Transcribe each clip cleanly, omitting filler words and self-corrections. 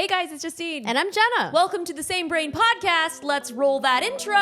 Hey guys, it's Justine. And I'm Jenna. Welcome to the Same Brain Podcast. Let's roll that intro.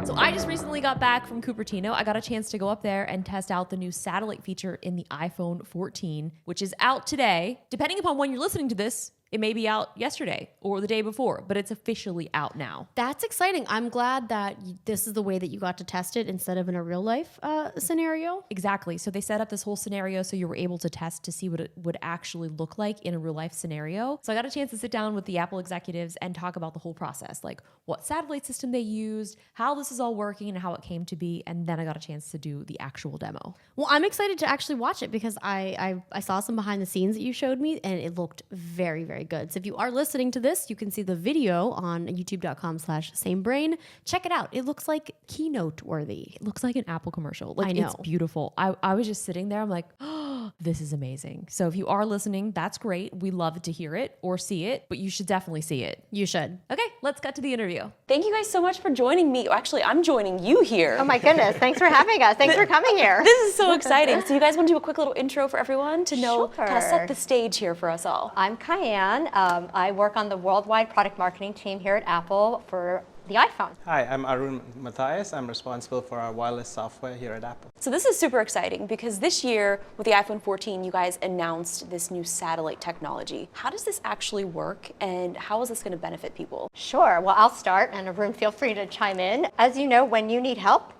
So I just recently got back from Cupertino. I got a chance to go up there and test out the new satellite feature in the iPhone 14, which is out today. Depending upon when you're listening to this, it may be out yesterday or the day before, but it's officially out now. That's exciting. I'm glad that this is the way that you got to test it instead of in a real life scenario. Exactly. So they set up this whole scenario so you were able to test to see what it would actually look like in a real life scenario. So I got a chance to sit down with the Apple executives and talk about the whole process, like what satellite system they used, how this is all working and how it came to be. And then I got a chance to do the actual demo. Well, I'm excited to actually watch it because I saw some behind the scenes that you showed me and it looked very, very good. So if you are listening to this, you can see the video on youtube.com/samebrain. Check it out. It looks like keynote worthy. It looks like an Apple commercial. Like, I know. It's beautiful. I was just sitting there. I'm like, oh, this is amazing. So if you are listening, that's great. We love to hear it or see it, but you should definitely see it. You should. Okay, let's get to the interview. Thank you guys so much for joining me. Actually, I'm joining you here. Oh my goodness, thanks for having us. Thanks for coming here. This is so exciting. So you guys want to do a quick little intro for everyone to know, Sure. kind of set the stage here for us all. I'm Cayenne. I work on the worldwide product marketing team here at Apple for the iPhone. Hi, I'm Arun Matthias. I'm responsible for our wireless software here at Apple. So this is super exciting because this year with the iPhone 14, you guys announced this new satellite technology. How does this actually work and how is this going to benefit people? Sure, well, I'll start and Arun, feel free to chime in. As you know, when you need help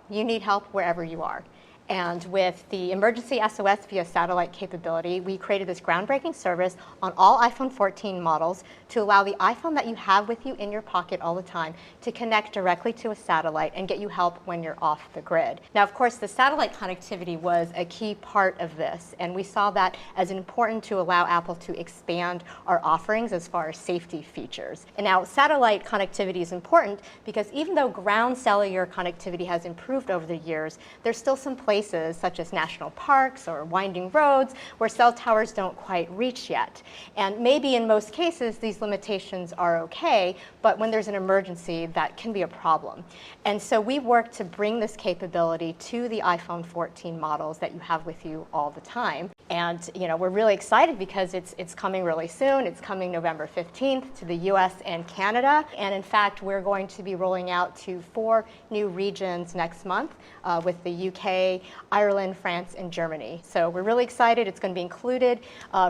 wherever you are. And with the emergency SOS via satellite capability, we created this groundbreaking service on all iPhone 14 models to allow the iPhone that you have with you in your pocket all the time to connect directly to a satellite and get you help when you're off the grid. Now, of course, the satellite connectivity was a key part of this, and we saw that as important to allow Apple to expand our offerings as far as safety features. And now, satellite connectivity is important because even though ground cellular connectivity has improved over the years, there's still some places such as national parks or winding roads where cell towers don't quite reach yet. And maybe in most cases these limitations are okay, but when there's an emergency that can be a problem. And so we work to bring this capability to the iPhone 14 models that you have with you all the time. And we're really excited because it's coming really soon. It's coming November 15th to the US and Canada. And in fact, we're going to be rolling out to 4 new regions next month with the UK, Ireland, France, and Germany. So we're really excited. It's going to be included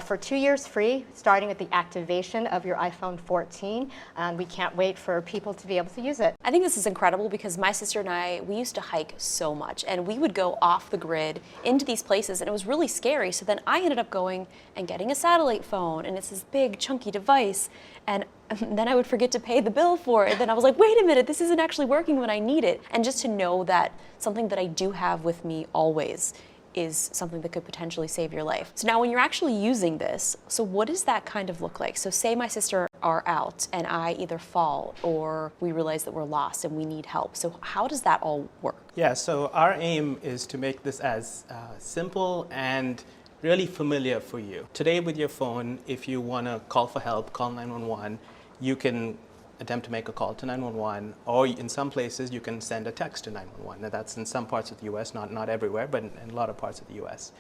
for 2 years free, starting with the activation of your iPhone 14. And we can't wait for people to be able to use it. I think this is incredible because my sister and I, we used to hike so much and we would go off the grid into these places and it was really scary. So then I ended up going and getting a satellite phone and it's this big chunky device and then I would forget to pay the bill for it. And then I was like, wait a minute, this isn't actually working when I need it. And just to know that something that I do have with me always is something that could potentially save your life. So now when you're actually using this, so what does that kind of look like? So say my sister are out and I either fall or we realize that we're lost and we need help. So how does that all work? Yeah, so our aim is to make this as simple and really familiar for you. Today with your phone, if you want to call for help, call 911, you can attempt to make a call to 911, or in some places you can send a text to 911. Now that's in some parts of the US, not everywhere, but in a lot of parts of the US.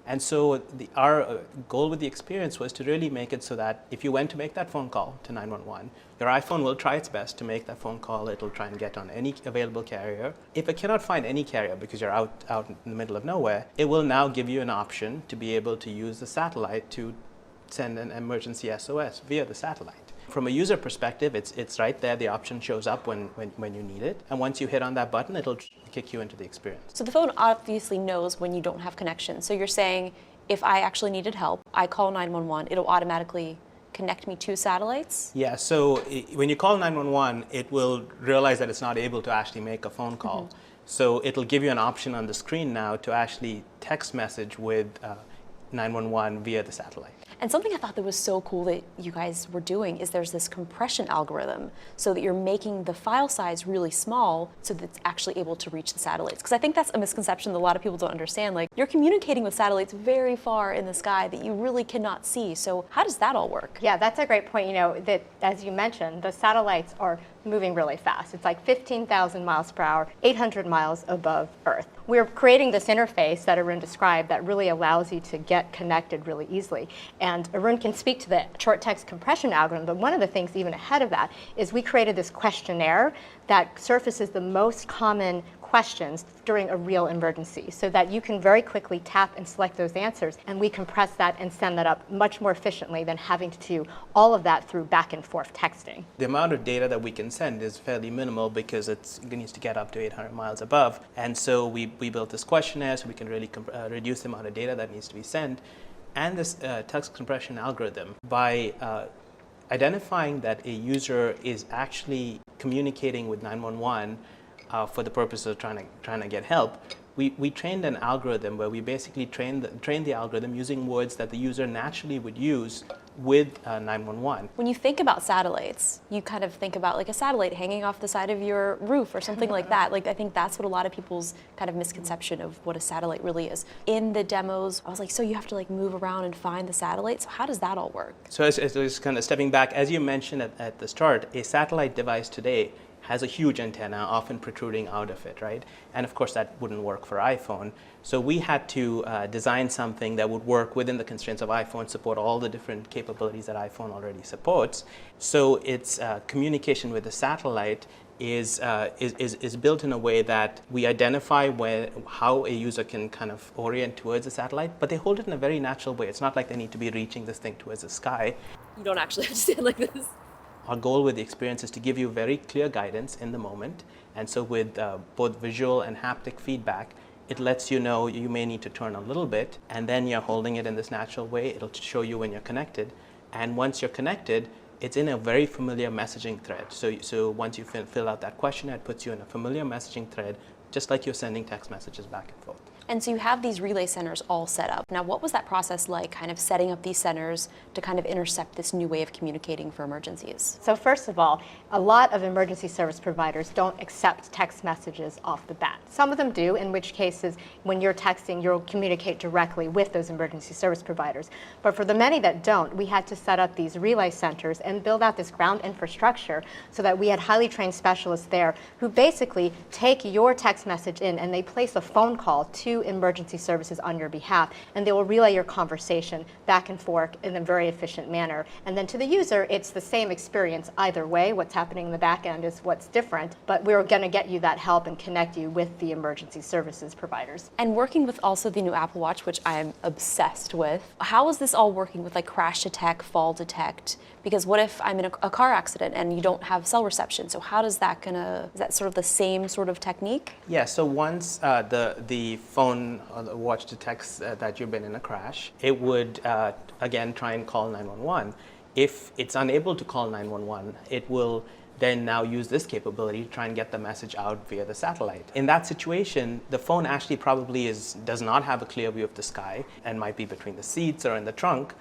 And so our goal with the experience was to really make it so that if you went to make that phone call to 911, your iPhone will try its best to make that phone call. It'll try and get on any available carrier. If it cannot find any carrier because you're out in the middle of nowhere, it will now give you an option to be able to use the satellite to send an emergency SOS via the satellite. From a user perspective, it's right there. The option shows up when you need it. And once you hit on that button, it'll kick you into the experience. So the phone obviously knows when you don't have connection. So you're saying if I actually needed help, I call 911, it'll automatically connect me to satellites? Yeah, so when you call 911, it will realize that it's not able to actually make a phone call. Mm-hmm. So it'll give you an option on the screen now to actually text message with 911 via the satellite. And something I thought that was so cool that you guys were doing is there's this compression algorithm so that you're making the file size really small so that it's actually able to reach the satellites. Because I think that's a misconception that a lot of people don't understand. Like, you're communicating with satellites very far in the sky that you really cannot see. So how does that all work? Yeah, that's a great point. You know, that as you mentioned, the satellites are moving really fast. It's like 15,000 miles per hour, 800 miles above Earth. We're creating this interface that Arun described that really allows you to get connected really easily. And Arun can speak to the short text compression algorithm, but one of the things even ahead of that is we created this questionnaire that surfaces the most common questions during a real emergency so that you can very quickly tap and select those answers, and we compress that and send that up much more efficiently than having to do all of that through back and forth texting. The amount of data that we can send is fairly minimal because it needs to get up to 800 miles above. And so we built this questionnaire so we can really reduce the amount of data that needs to be sent. And this text compression algorithm, by identifying that a user is actually communicating with 911 for the purpose of trying to get help, we trained an algorithm where we basically trained the algorithm using words that the user naturally would use with 911. When you think about satellites, you kind of think about like a satellite hanging off the side of your roof or something like that. Like, I think that's what a lot of people's kind of misconception of what a satellite really is. In the demos, I was like, so you have to like move around and find the satellite. So how does that all work? So as kind of stepping back, as you mentioned at the start, a satellite device today has a huge antenna often protruding out of it, right? And of course that wouldn't work for iPhone. So we had to design something that would work within the constraints of iPhone, support all the different capabilities that iPhone already supports. So its communication with the satellite is built in a way that we identify how a user can kind of orient towards the satellite, but they hold it in a very natural way. It's not like they need to be reaching this thing towards the sky. You don't actually have to stand like this. Our goal with the experience is to give you very clear guidance in the moment. And so with both visual and haptic feedback, it lets you know you may need to turn a little bit, and then you're holding it in this natural way. It'll show you when you're connected. And once you're connected, it's in a very familiar messaging thread. So once you fill out that questionnaire, it puts you in a familiar messaging thread, just like you're sending text messages back and forth. And so you have these relay centers all set up. Now, what was that process like, kind of setting up these centers to kind of intercept this new way of communicating for emergencies? So first of all, a lot of emergency service providers don't accept text messages off the bat. Some of them do, in which cases, when you're texting, you'll communicate directly with those emergency service providers. But for the many that don't, we had to set up these relay centers and build out this ground infrastructure so that we had highly trained specialists there who basically take your text message in and they place a phone call to emergency services on your behalf, and they will relay your conversation back and forth in a very efficient manner. And then to the user, it's the same experience either way. What's happening in the back end is what's different, but we're going to get you that help and connect you with the emergency services providers. And working with also the new Apple Watch, which I'm obsessed with, how is this all working with like crash detect, fall detect? Because what if I'm in a car accident and you don't have cell reception? So how does that is that sort of the same sort of technique? Yeah, so once the phone or the watch detects that you've been in a crash, it would, again, try and call 911. If it's unable to call 911, it will then now use this capability to try and get the message out via the satellite. In that situation, the phone actually probably does not have a clear view of the sky and might be between the seats or in the trunk.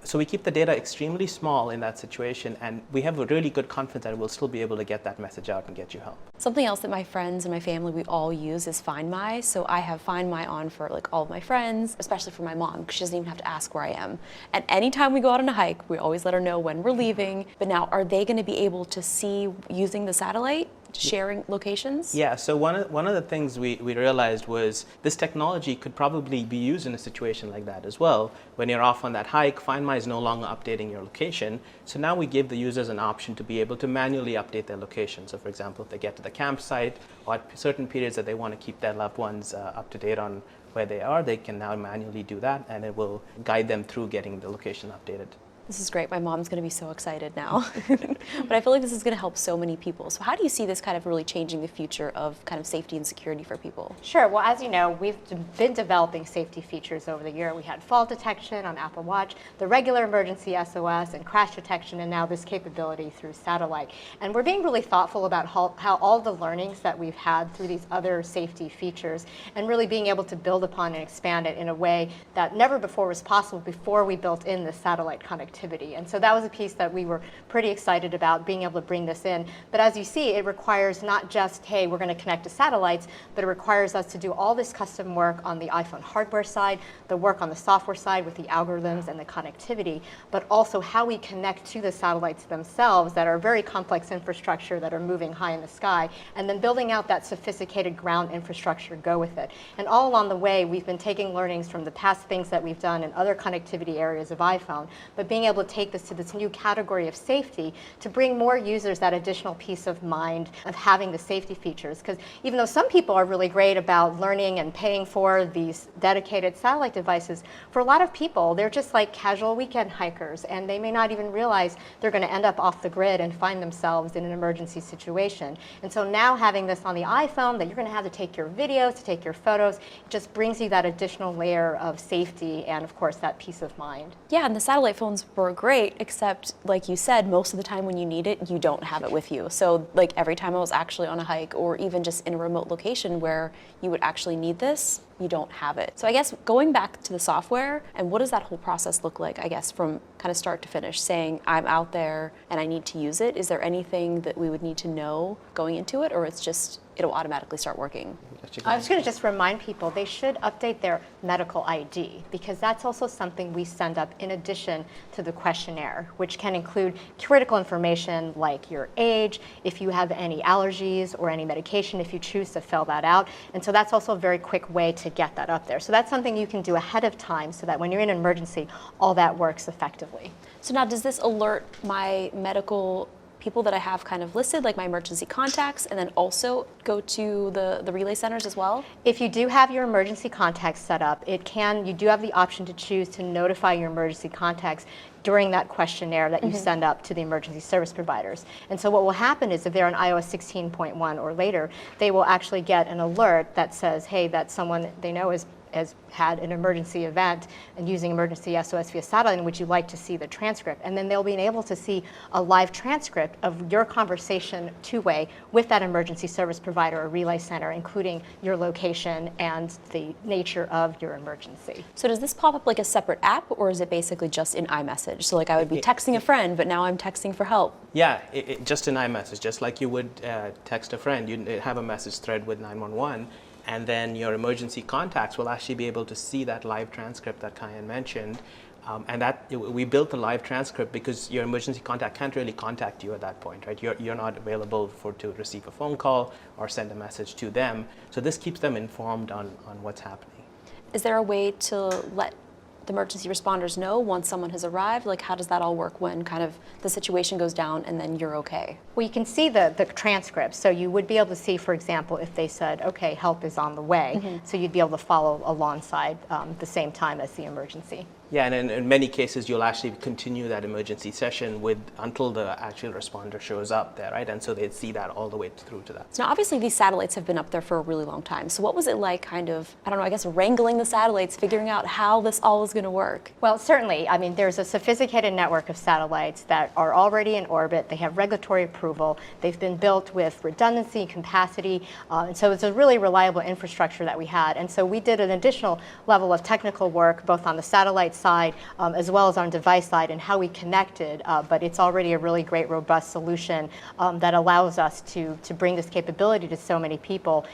So we keep the data extremely small in that situation, and we have a really good confidence that we'll still be able to get that message out and get you help. Something else that my friends and my family, we all use is Find My. So I have Find My on for like all of my friends, especially for my mom, because she doesn't even have to ask where I am. And anytime we go out on a hike, we always let her know when we're leaving. But now, are they going to be able to see using the satellite? Sharing locations? Yeah, so one of the things we realized was this technology could probably be used in a situation like that as well. When you're off on that hike, Find My is no longer updating your location. So now we give the users an option to be able to manually update their location. So for example, if they get to the campsite or at certain periods that they want to keep their loved ones up to date on where they are, they can now manually do that, and it will guide them through getting the location updated. This is great. My mom's going to be so excited now. But I feel like this is going to help so many people. So how do you see this kind of really changing the future of kind of safety and security for people? Sure. Well, as you know, we've been developing safety features over the year. We had fall detection on Apple Watch, the regular emergency SOS, and crash detection, and now this capability through satellite. And we're being really thoughtful about how all the learnings that we've had through these other safety features and really being able to build upon and expand it in a way that never before was possible before we built in the satellite connectivity. And so that was a piece that we were pretty excited about, being able to bring this in. But as you see, it requires not just, hey, we're going to connect to satellites, but it requires us to do all this custom work on the iPhone hardware side, the work on the software side with the algorithms and the connectivity, but also how we connect to the satellites themselves that are very complex infrastructure that are moving high in the sky, and then building out that sophisticated ground infrastructure to go with it. And all along the way, we've been taking learnings from the past things that we've done in other connectivity areas of iPhone, but being able to take this to this new category of safety to bring more users that additional peace of mind of having the safety features. Because even though some people are really great about learning and paying for these dedicated satellite devices, for a lot of people, they're just like casual weekend hikers, and they may not even realize they're going to end up off the grid and find themselves in an emergency situation. And so now having this on the iPhone that you're going to have to take your videos, to take your photos, it just brings you that additional layer of safety and, of course, that peace of mind. Yeah, and the satellite phones were great, except like you said, most of the time when you need it, you don't have it with you. So like every time I was actually on a hike or even just in a remote location where you would actually need this, you don't have it. So I guess going back to the software, and what does that whole process look like, I guess, from kind of start to finish, saying I'm out there and I need to use it? Is there anything that we would need to know going into it, or it's just it'll automatically start working? I was going to just remind people they should update their medical ID, because that's also something we send up in addition to the questionnaire, which can include critical information like your age, if you have any allergies or any medication, if you choose to fill that out. And so that's also a very quick way to get that up there. So that's something you can do ahead of time so that when you're in an emergency, all that works effectively. So now does this alert my medical people that I have kind of listed, like my emergency contacts, and then also go to the relay centers as well? If you do have your emergency contacts set up, you do have the option to choose to notify your emergency contacts during that questionnaire that you send up to the emergency service providers. And so what will happen is if they're on iOS 16.1 or later, they will actually get an alert that says, hey, that someone they know has had an emergency event and using emergency SOS via satellite, and would you like to see the transcript? And then they'll be able to see a live transcript of your conversation two-way with that emergency service provider or relay center, including your location and the nature of your emergency. So does this pop up like a separate app, or is it basically just in iMessage? So like I would be texting a friend, but now I'm texting for help. Yeah, just in iMessage, just like you would text a friend, you'd have a message thread with 911. And then your emergency contacts will actually be able to see that live transcript that Kyan mentioned. And we built the live transcript because your emergency contact can't really contact you at that point, right? You're not available to receive a phone call or send a message to them. So this keeps them informed on what's happening. Is there a way to let the emergency responders know once someone has arrived? Like how does that all work when kind of the situation goes down and then you're okay? Well, you can see the transcripts. So you would be able to see, for example, if they said, okay, help is on the way. So you'd be able to follow alongside the same time as the emergency. Yeah, and in many cases, you'll actually continue that emergency session until the actual responder shows up there, right? And so they'd see that all the way through to that. So now obviously these satellites have been up there for a really long time. So what was it like kind of, I don't know, I guess wrangling the satellites, figuring out how this all was going to work? Well, certainly. I mean, there's a sophisticated network of satellites that are already in orbit. They have regulatory approval. They've been built with redundancy, capacity, and so it's a really reliable infrastructure that we had. And so we did an additional level of technical work, both on the satellite side as well as on device side, and how we connected. But it's already a really great, robust solution that allows us to bring this capability to so many people.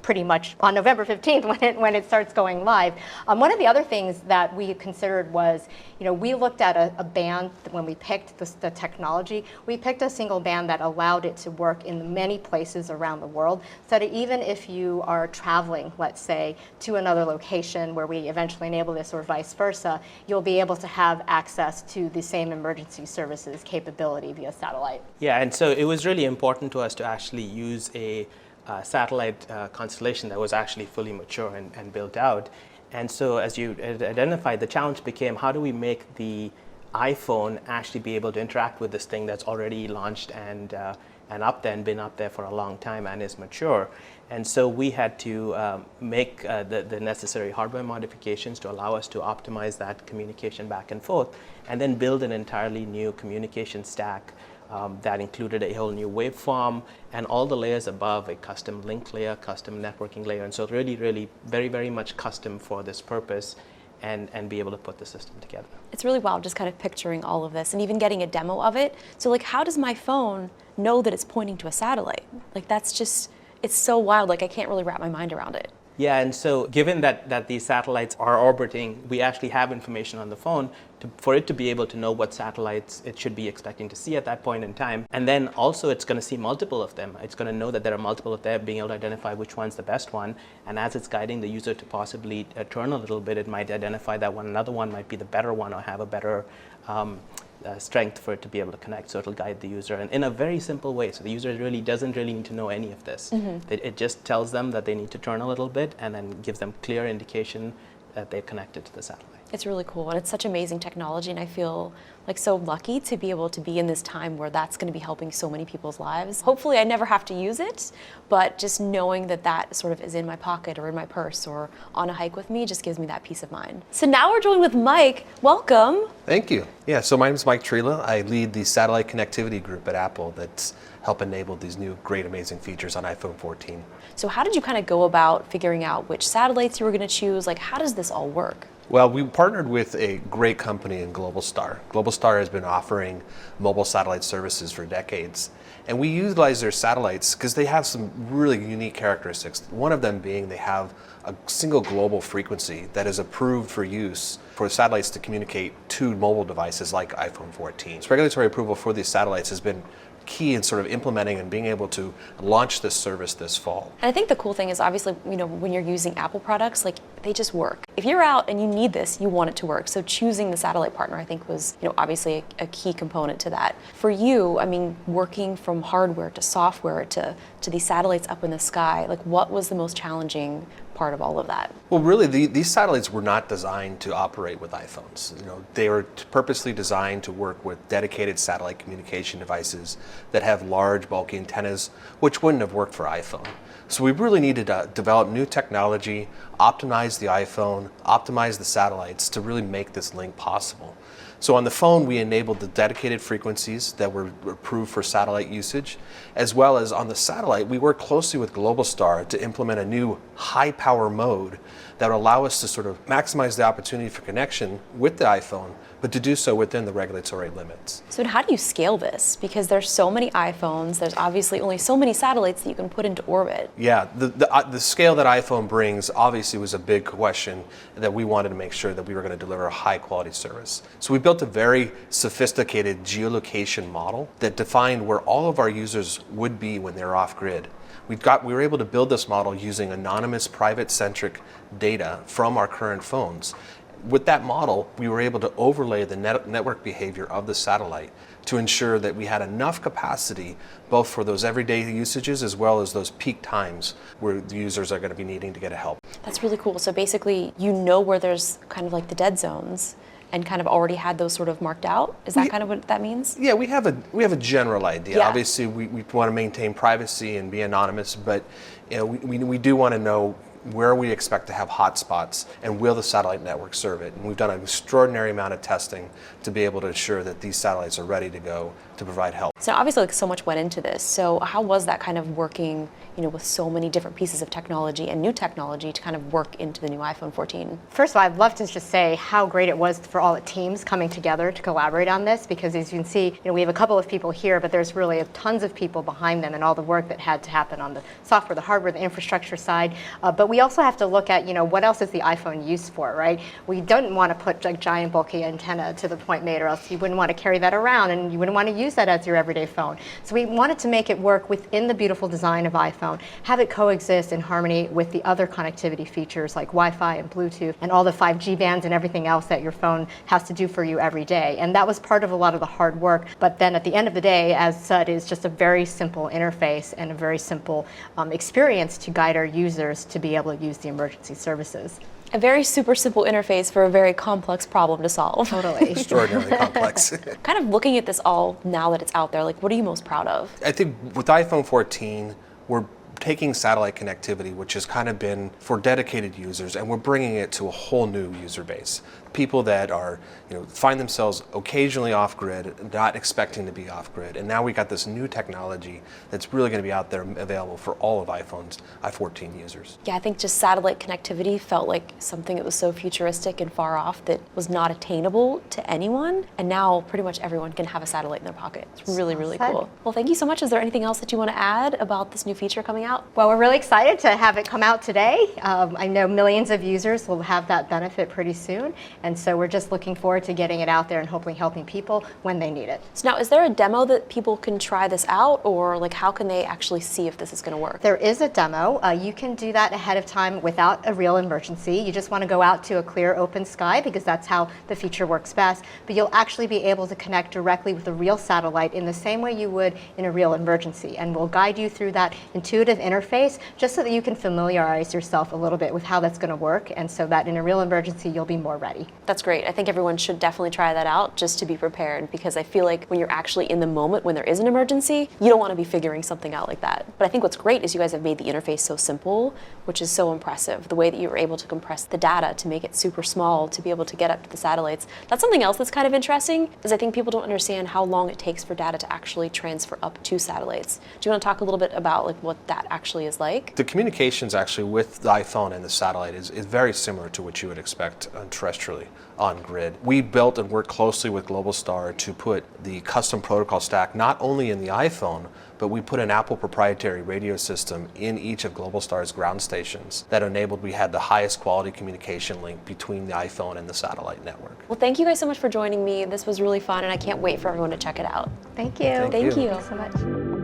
Pretty much on November 15th when it starts going live. One of the other things that we considered was, we looked at a band when we picked the technology. We picked a single band that allowed it to work in many places around the world, so that even if you are traveling, let's say, to another location where we eventually enable this or vice versa, you'll be able to have access to the same emergency services capability via satellite. Yeah, and so it was really important to us to actually use a satellite constellation that was actually fully mature and built out. And so as you identified, the challenge became how do we make the iPhone actually be able to interact with this thing that's already launched and up there and been up there for a long time and is mature. And so we had to make the necessary hardware modifications to allow us to optimize that communication back and forth, and then build an entirely new communication stack that included a whole new waveform and all the layers above, a custom link layer, custom networking layer. And so really, really very, very much custom for this purpose, and be able to put the system together. It's really wild just kind of picturing all of this and even getting a demo of it. So like, how does my phone know that it's pointing to a satellite? Like, that's just, it's so wild. Like, I can't really wrap my mind around it. Yeah, and so given that these satellites are orbiting, we actually have information on the phone for it to be able to know what satellites it should be expecting to see at that point in time. And then also it's going to see multiple of them. It's going to know that there are multiple of them, being able to identify which one's the best one. And as it's guiding the user to possibly turn a little bit, it might identify that another one might be the better one or have a better strength for it to be able to connect, so it'll guide the user and in a very simple way. So the user really doesn't really need to know any of this. It just tells them that they need to turn a little bit and then gives them clear indication that they're connected to the satellite. It's really cool, and it's such amazing technology, and I feel like so lucky to be able to be in this time where that's going to be helping so many people's lives. Hopefully I never have to use it, but just knowing that that sort of is in my pocket or in my purse or on a hike with me just gives me that peace of mind. So now we're joined with Mike. Welcome. Thank you. Yeah, so my name is Mike Trela. I lead the satellite connectivity group at Apple that's helped enable these new great, amazing features on iPhone 14. So how did you kind of go about figuring out which satellites you were going to choose? Like, how does this all work? Well, we partnered with a great company in Globalstar. Globalstar has been offering mobile satellite services for decades. And we utilize their satellites because they have some really unique characteristics. One of them being they have a single global frequency that is approved for use for satellites to communicate to mobile devices like iPhone 14. So regulatory approval for these satellites has been key in sort of implementing and being able to launch this service this fall. And I think the cool thing is obviously, when you're using Apple products, like, they just work. If you're out and you need this, you want it to work. So choosing the satellite partner, I think, was, obviously a key component to that. For you, I mean, working from hardware to software to these satellites up in the sky, like, what was the most challenging part of all of that? Well, really, these satellites were not designed to operate with iPhones. They were purposely designed to work with dedicated satellite communication devices that have large, bulky antennas, which wouldn't have worked for iPhone. So we really needed to develop new technology, optimize the iPhone, optimize the satellites to really make this link possible. So on the phone, we enabled the dedicated frequencies that were approved for satellite usage, as well as on the satellite, we worked closely with Globalstar to implement a new high power mode that would allow us to sort of maximize the opportunity for connection with the iPhone, but to do so within the regulatory limits. So how do you scale this? Because there's so many iPhones, there's obviously only so many satellites that you can put into orbit. Yeah, the scale that iPhone brings obviously was a big question that we wanted to make sure that we were going to deliver a high quality service. So we built a very sophisticated geolocation model that defined where all of our users would be when they're off grid. We were able to build this model using anonymous private-centric data from our current phones. With that model, we were able to overlay the network behavior of the satellite to ensure that we had enough capacity both for those everyday usages as well as those peak times where the users are going to be needing to get help. That's really cool. So basically, where there's kind of like the dead zones and kind of already had those sort of marked out? Is that kind of what that means? Yeah, we have a general idea. Yeah. Obviously, we want to maintain privacy and be anonymous, but we do want to know where we expect to have hotspots and will the satellite network serve it. And we've done an extraordinary amount of testing to be able to ensure that these satellites are ready to go to provide help. So obviously, like, so much went into this. So how was that kind of working, with so many different pieces of technology and new technology to kind of work into the new iPhone 14? First of all, I'd love to just say how great it was for all the teams coming together to collaborate on this, because as you can see, we have a couple of people here, but there's really tons of people behind them and all the work that had to happen on the software, the hardware, the infrastructure side. But we also have to look at, what else is the iPhone used for, right? We don't want to put a giant bulky antenna to the point made, or else you wouldn't want to carry that around and you wouldn't want to use that as your everyday phone. So we wanted to make it work within the beautiful design of iPhone, have it coexist in harmony with the other connectivity features like Wi-Fi and Bluetooth and all the 5G bands and everything else that your phone has to do for you every day. And that was part of a lot of the hard work. But then at the end of the day, as said, is just a very simple interface and a very simple experience to guide our users to be able to use the emergency services. A very super simple interface for a very complex problem to solve. Totally. Extraordinarily complex. Kind of looking at this all now that it's out there, like what are you most proud of? I think with iPhone 14, we're taking satellite connectivity, which has kind of been for dedicated users, and we're bringing it to a whole new user base. People that are, find themselves occasionally off-grid, not expecting to be off-grid, and now we got this new technology that's really going to be out there available for all of iPhone's i14 users. Yeah, I think just satellite connectivity felt like something that was so futuristic and far off that was not attainable to anyone, and now pretty much everyone can have a satellite in their pocket. It's really, really cool. Well, thank you so much. Is there anything else that you want to add about this new feature coming out? Well, we're really excited to have it come out today. I know millions of users will have that benefit pretty soon, and so we're just looking forward to getting it out there and hopefully helping people when they need it. So now, is there a demo that people can try this out, or like how can they actually see if this is going to work? There is a demo. You can do that ahead of time without a real emergency. You just want to go out to a clear open sky because that's how the feature works best. But you'll actually be able to connect directly with a real satellite in the same way you would in a real emergency. And we'll guide you through that intuitive interface just so that you can familiarize yourself a little bit with how that's going to work, and so that in a real emergency you'll be more ready. That's great. I think everyone should definitely try that out just to be prepared, because I feel like when you're actually in the moment when there is an emergency, you don't want to be figuring something out like that. But I think what's great is you guys have made the interface so simple, which is so impressive. The way that you were able to compress the data to make it super small to be able to get up to the satellites. That's something else that's kind of interesting, is I think people don't understand how long it takes for data to actually transfer up to satellites. Do you want to talk a little bit about like what that actually is like? The communications actually with the iPhone and the satellite is very similar to what you would expect terrestrially on grid. We built and worked closely with Globalstar to put the custom protocol stack not only in the iPhone, but we put an Apple proprietary radio system in each of Globalstar's ground stations that enabled we had the highest quality communication link between the iPhone and the satellite network. Well, thank you guys so much for joining me. This was really fun, and I can't wait for everyone to check it out. Thank you. Thank you. Thanks so much.